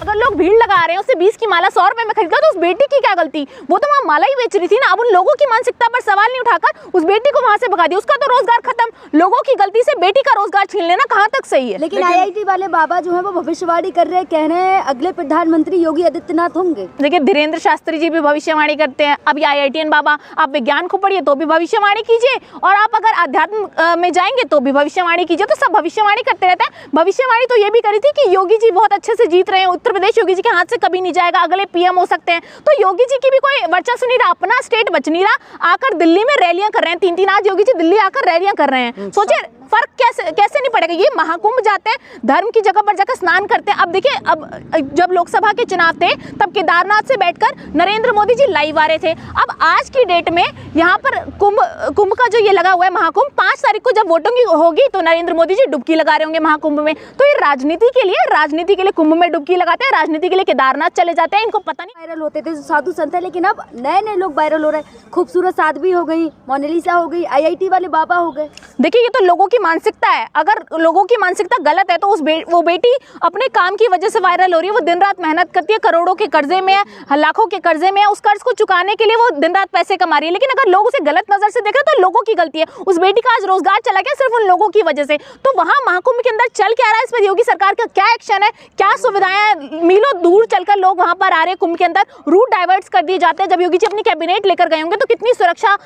अगर लोग भीड़ लगा रहे हैं उससे 20 की माला 100 रुपए में खरीदा तो उस बेटी की क्या गलती? वो तो वहाँ माला ही बेच रही थी ना। अब उन लोगों की मानसिकता पर सवाल नहीं उठाकर उस बेटी को वहाँ से भगा दिया, उसका तो रोजगार खत्म। लोगों की गलती से बेटी का रोजगार छीन लेना कहाँ तक सही है? लेकिन आईआईटी वाले बाबा जो है वो भविष्यवाणी कर रहे हैं, कह रहे हैं अगले प्रधानमंत्री योगी आदित्यनाथ होंगे। देखिए धीरेन्द्र शास्त्री जी भी भविष्यवाणी करते हैं। अभी आईआईटीएन बाबा, आप विज्ञान को पढ़िए तो भी भविष्यवाणी कीजिए, और आप अगर अध्यात्म में जाएंगे तो भी भविष्यवाणी कीजिए। तो सब भविष्यवाणी करते रहते हैं। भविष्यवाणी तो ये भी करी थी कि योगी जी बहुत अच्छे से जीत रहे हैं, उत्तर प्रदेश योगी जी के हाथ से कभी नहीं जाएगा, अगले पीएम हो सकते हैं। तो योगी जी की भी कोई वर्चस्व नहीं रहा, अपना स्टेट बच नहीं रहा। आकर दिल्ली में रैलियां कर रहे हैं, 3-3 आज योगी जी दिल्ली आकर रैलियां कर रहे हैं। सोचिए फर्क कैसे नहीं पड़ेगा। ये महाकुंभ जाते हैं, धर्म की जगह पर जाकर स्नान करते हैं। अब देखिए, अब जब लोकसभा के चुनाव थे तब केदारनाथ से बैठकर नरेंद्र मोदी जी लाइव आ रहे थे। अब आज की डेट में यहाँ पर कुंभ का जो ये लगा हुआ है महाकुंभ, 5 तारीख को जब वोटिंग होगी तो नरेंद्र मोदी जी डुबकी लगा रहे होंगे महाकुंभ में। तो ये राजनीति के लिए कुंभ में डुबकी लगाते हैं, राजनीति के लिए केदारनाथ चले जाते हैं। इनको पता नहीं। वायरल होते थे साधु संत है, लेकिन अब नए लोग वायरल हो रहे हैं। खूबसूरत साध्वी हो गई, मोनालिसा हो गई, आईआईटी वाले बाबा हो गए। देखिए ये तो लोगों की मानसिकता है। अगर लोगों की मानसिकता गलत है तो वो बेटी अपने काम की वजह से वायरल हो रही है। वो दिन रात मेहनत करती है, करोड़ों के कर्जे में है, लाखों के कर्जे में है, उस कर्ज को चुकाने के लिए वो दिन रात पैसे कमा रही है। लेकिन अगर लोग उसे गलत नजर से देख रहे हैं तो लोगों की गलती है। उस बेटी का आज रोजगार चला गया सिर्फ उन लोगों की वजह से। तो वहां महाकुंभ के अंदर चल क्या रहा है, इस पर योगी सरकार का क्या एक्शन है, क्या सुविधाएं? मीलों दूर चलकर लोग वहां पर आ रहे हैं कुंभ के अंदर, रूट डाइवर्ट्स कर दिए जाते हैं। जब योगी जी अपनी कैबिनेट लेकर गए होंगे तो कितनी सुरक्षा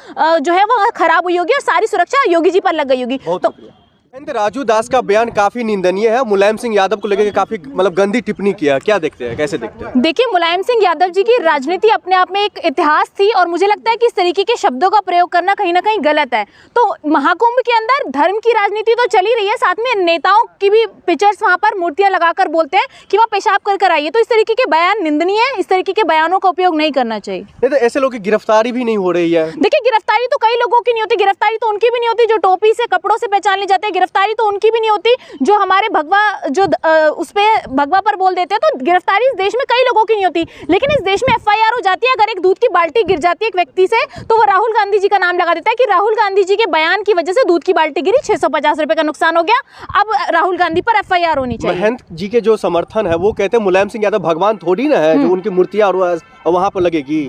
जो है वो खराब हुई होगी और सारी सुरक्षा योगी जी पर लग गई होगी। तो राजू दास का बयान काफी निंदनीय है। मुलायम सिंह यादव को लेकर काफी गंदी टिप्पणी किया, क्या देखते हैं, कैसे देखते हैं? देखिए मुलायम सिंह यादव जी की राजनीति अपने आप में एक इतिहास थी, और मुझे लगता है कि इस तरीके के शब्दों का प्रयोग करना कहीं ना कहीं गलत है। तो महाकुंभ के अंदर धर्म की राजनीति तो चली रही है, साथ में नेताओं की भी पिक्चर्स वहां पर मूर्तियां लगाकर बोलते हैं कि वहाँ पेशाब कर आइए। तो इस तरीके के बयान निंदनीय है, इस तरीके के बयानों का उपयोग नहीं करना चाहिए। नहीं तो ऐसे लोगों की गिरफ्तारी भी नहीं हो रही है। देखिए गिरफ्तारी तो कई लोगों की नहीं होती, गिरफ्तारी तो उनकी भी नहीं होती जो टोपी से कपड़ों से पहचान ले जाते हैं, गिरफ्तारी तो उनकी नहीं होती जो हमारे भगवा जो उस पे भगवा पर बोल देते हैं। तो गिरफ्तारी इस देश में कई लोगों की नहीं होती, लेकिन इस देश में एफआईआर हो जाती है। अगर एक दूध की बाल्टी गिर जाती है एक व्यक्ति से तो वो राहुल गांधी जी का नाम लगा देता है कि राहुल गांधी जी के बयान की वजह से दूध की बाल्टी गिरी, 650 रुपए का नुकसान हो गया, अब राहुल गांधी पर एफआईआर होनी चाहिए। महंत जी के जो समर्थन है वो कहते हैं मुलायम सिंह यादव भगवान थोड़ी ना है जो उनकी मूर्तियां वहां पर लगेगी।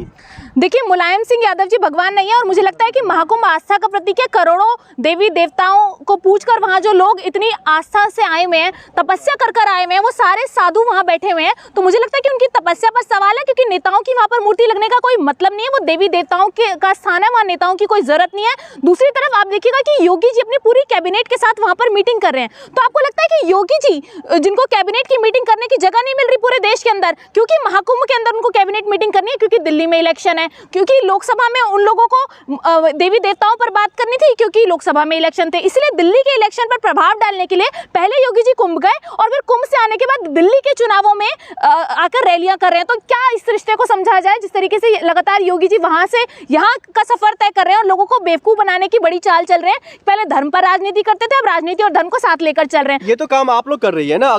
देखिए मुलायम सिंह यादव जी भगवान नहीं है, और मुझे लगता है कि महाकुंभ आस्था का प्रतीक है। करोड़ों देवी देवताओं को पूछकर वहां जो लोग इतनी आस्था से आए हुए हैं, तपस्या कर आए हुए हैं, वो सारे साधु वहां बैठे हुए हैं। तो मुझे लगता है कि उनकी तपस्या पर सवाल है, क्योंकि नेताओं की वहां पर मूर्ति लगने का कोई मतलब नहीं है। वो देवी देवताओं का स्थान है, वहां नेताओं की कोई जरूरत नहीं है। दूसरी तरफ आप देखिएगा कि योगी जी अपनी पूरी कैबिनेट के साथ वहां पर मीटिंग कर रहे हैं। तो आपको लगता है कि योगी जी जिनको कैबिनेट की मीटिंग करने की जगह नहीं मिल रही पूरे देश के अंदर, क्योंकि महाकुंभ के अंदर उनको कैबिनेट मीटिंग करनी है, क्योंकि दिल्ली में इलेक्शन है, क्योंकि लोकसभा में उन लोगों को देवी देवताओं पर बात करनी थी, क्योंकि लोकसभा में इलेक्शन थे। इसलिए दिल्ली के इलेक्शन पर प्रभाव डालने के लिए पहले योगी जी कुंभ गए, और फिर कुंभ से आने के बाद दिल्ली के चुनावों में आकर रैलियां कर रहे हैं। तो क्या इस रिश्ते को समझा जाए जिस तरीके से लगातार योगी जी वहां से यहाँ का सफर तय कर रहे हैं और लोगों को बेवकूफ बनाने की बड़ी चाल चल रहे हैं? पहले धर्म पर राजनीति करते थे, अब राजनीति और धर्म को साथ लेकर चल रहे हैं। ये तो काम आप लोग कर रही है ना।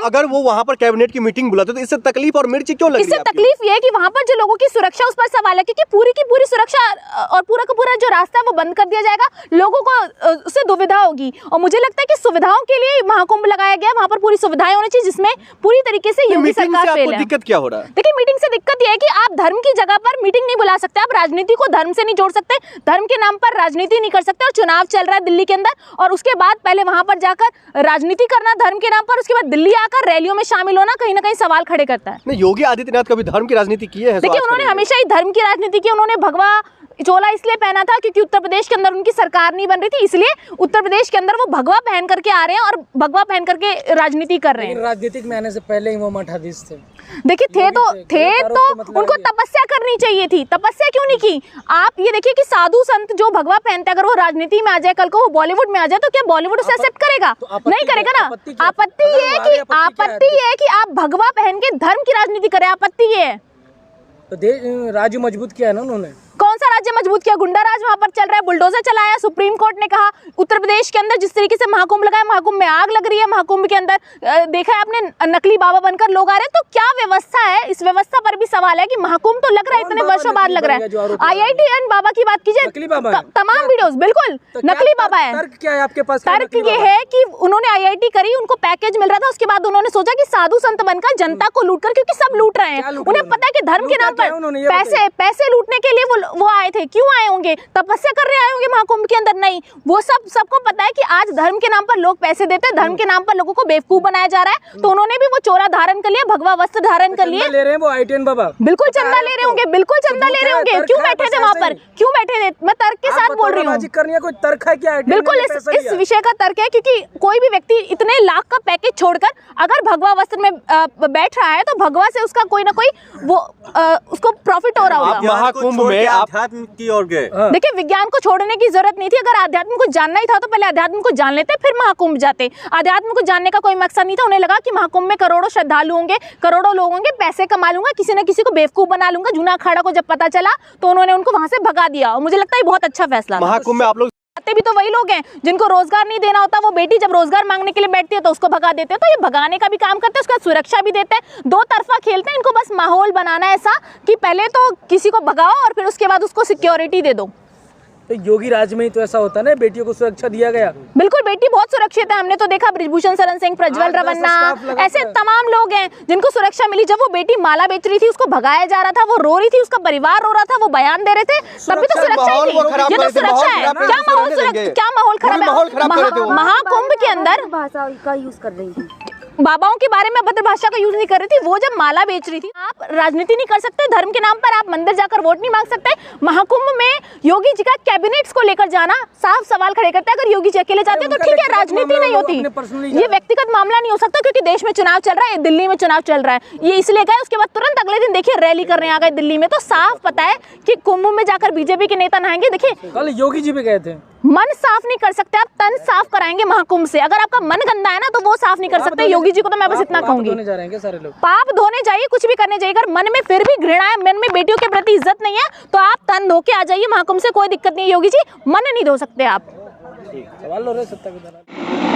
अगर वो वहाँ पर कैबिनेट की मीटिंग बुलाते तो इससे तकलीफ और मिर्ची क्यों लग रही है? इससे तकलीफ ये है कि वहां पर जो लोगों की सुरक्षा, उस पर सवाल है, क्योंकि पूरी की पूरी सुरक्षा और पूरा का पूरा जो रास्ता है वो बंद कर दिया जाएगा, लोगों को उससे दुविधा होगी। और मुझे लगता है कि सुविधाओं के लिए महाकुंभ लगाया गया, वहां पर पूरी सुविधाएं होनी चाहिए, जिसमें पूरी तरीके से योगी सरकार फेल है। दिक्कत क्या हो रहा है? देखिए मीटिंग से दिक्कत यह है कि आप धर्म की जगह पर मीटिंग नहीं बुला सकते, आप राजनीति को धर्म से नहीं जोड़ सकते, धर्म के नाम पर राजनीति नहीं कर सकते। और चुनाव चल रहा है दिल्ली के अंदर, और उसके बाद पहले वहां पर जाकर राजनीति करना धर्म के नाम पर, उसके बाद दिल्ली आकर रैलियों में शामिल होना कहीं ना कहीं सवाल खड़े करता है। योगी आदित्यनाथ कभी धर्म की राजनीति की है? देखिए उन्होंने हमेशा ही धर्म की राजनीति की। उन्होंने भगवा चोला इसलिए पहना था क्योंकि उत्तर प्रदेश के अंदर उनकी सरकार नहीं बन रही थी, इसलिए उत्तर प्रदेश के अंदर वो भगवा पहन करके आ रहे हैं और भगवा पहन करके राजनीति कर रहे हैं। राजनीतिक में आने से पहले ही वो मठाधीश थे। देखिए थे तो उनको तपस्या करनी चाहिए थी, तपस्या क्यों नहीं की? आप ये देखिए कि साधु संत जो भगवा पहनते हैं, अगर वो राजनीति में आ जाए, कल को वो बॉलीवुड में आ जाए, तो क्या बॉलीवुड उसे एक्सेप्ट करेगा? नहीं करेगा ना। आपत्ति ये है कि आप भगवा पहन के धर्म की राजनीति करें, आपत्ति ये है। तो राजू मजबूत किया है ना उन्होंने। कौन सा राज्य मजबूत किया? गुंडा राज वहां पर चल रहा है, बुलडोजर चलाया। सुप्रीम कोर्ट ने कहा उत्तर प्रदेश के अंदर जिस तरीके से महाकुंभ लगाया, महाकुंभ में आग लग रही है। महाकुंभ के अंदर देखा है आपने, नकली बाबा बनकर लोग आ रहे हैं। तो क्या व्यवस्था है? इस व्यवस्था पर भी सवाल है कि महाकुंभ तो लग रहा है इतने वर्षों बाद लग रहा है। IITN बाबा की बात कीजिए, तमाम वीडियोस बिल्कुल नकली बाबा है। तर्क क्या है आपके पास? तर्क ये है कि उन्होंने IIT करी, उनको पैकेज मिल रहा था, उसके बाद उन्होंने सोचा कि साधु संत बनकर जनता को लूट कर, क्योंकि सब लूट रहे हैं, उन्हें पता है कि धर्म के नाम पर पैसे लूटने के लिए वो आए थे। क्यों आए होंगे? तपस्या कर रहे आए होंगे महाकुंभ के अंदर? नहीं, वो सबको पता है कि आज धर्म के नाम पर लोग पैसे देते हैं, धर्म के नाम पर लोगों को बेवकूफ बनाया जा रहा है। तो उन्होंने भी वो चोला धारण कर लिया, भगवा वस्त्र धारण कर लिए। ले रहे हैं वो IITN बाबा, बिल्कुल चंदा ले रहे होंगे, बिल्कुल चंदा ले रहे होंगे। क्यों बैठे थे वहां पर? क्यों बैठे थे? मैं तर्क के साथ बोल रही हूँ। कोई तर्क है क्या? बिल्कुल इस विषय का तर्क है, क्योंकि कोई भी व्यक्ति इतने लाख का पैकेज छोड़कर अगर भगवा वस्त्र में बैठ रहा है तो भगवा से उसका कोई ना कोई वो उसको प्रॉफिट हो रहा होगा। महाकुंभ में आध्यात्म की ओर गए। देखिए, विज्ञान को छोड़ने की जरूरत नहीं थी। अगर आध्यात्म को जानना ही था तो पहले आध्यात्म को जान लेते, फिर महाकुंभ जाते। आध्यात्म को जानने का कोई मकसद नहीं था। उन्हें लगा कि महाकुंभ में करोड़ों श्रद्धालु होंगे, करोड़ों लोग होंगे, पैसे कमा लूंगा, किसी न किसी को बेवकूफ बना लूंगा। जूना अखाड़ा को जब पता चला तो उन्होंने उनको वहां से भगा दिया, और मुझे लगता है बहुत अच्छा फैसला। महाकुंभ में आप लोग भी तो वही लोग हैं जिनको रोजगार नहीं देना होता। वो बेटी जब रोजगार मांगने के लिए बैठती है तो उसको भगा देते हैं। तो ये भगाने का भी काम करते हैं, उसका सुरक्षा भी देते हैं। दो तरफा खेलते हैं। इनको बस माहौल बनाना है ऐसा कि पहले तो किसी को भगाओ और फिर उसके बाद उसको सिक्योरिटी दे दो। तो योगी राज में ही तो ऐसा होता है ना, बेटियों को सुरक्षा दिया गया। बिल्कुल, बेटी बहुत सुरक्षित है। हमने तो देखा ब्रिजभूषण शरण सिंह, प्रज्वल रवन्ना, ऐसे तमाम लोग हैं जिनको सुरक्षा मिली। जब वो बेटी माला बेच रही थी, उसको भगाया जा रहा था, वो रो रही थी, उसका परिवार रो रहा था, वो बयान दे रहे थे, तभी तो सुरक्षा ही थी। ये तो सुरक्षा है। क्या माहौल खराब है? महाकुंभ के अंदर भाषा का यूज कर रही थी, बाबाओं के बारे में अभद्र भाषा का यूज नहीं कर रही थी। वो जब माला बेच रही थी, आप राजनीति नहीं कर सकते धर्म के नाम पर, आप मंदिर जाकर वोट नहीं मांग सकते। महाकुंभ में योगी जी का कैबिनेट्स को लेकर जाना साफ सवाल खड़े करता है। अगर योगी जी अकेले जाते तो ठीक है, राजनीति नहीं होती, ये व्यक्तिगत मामला नहीं हो सकता, क्योंकि देश में चुनाव चल रहा है, दिल्ली में चुनाव चल रहा है। ये इसलिए गए, उसके बाद तुरंत अगले दिन देखिए रैली करने आ गए दिल्ली में। तो साफ पता है कि कुंभ में जाकर बीजेपी के नेता नहाएंगे। देखिए, कल योगी जी भी गए थे। मन साफ नहीं कर सकते आप, तन साफ कराएंगे महाकुंभ से। अगर आपका मन गंदा है ना तो वो साफ नहीं कर सकते। योगी जी को तो मैं बस इतना कहूंगी, पाप धोने जाइए, कुछ भी करने जाइए। अगर मन में फिर भी घृणा है, मन में बेटियों के प्रति इज्जत नहीं है, तो आप तन धो के आ जाइए महाकुंभ से, कोई दिक्कत नहीं है। योगी जी मन नहीं धो सकते आप। सवाल हो रहे सत्ता के दौरान।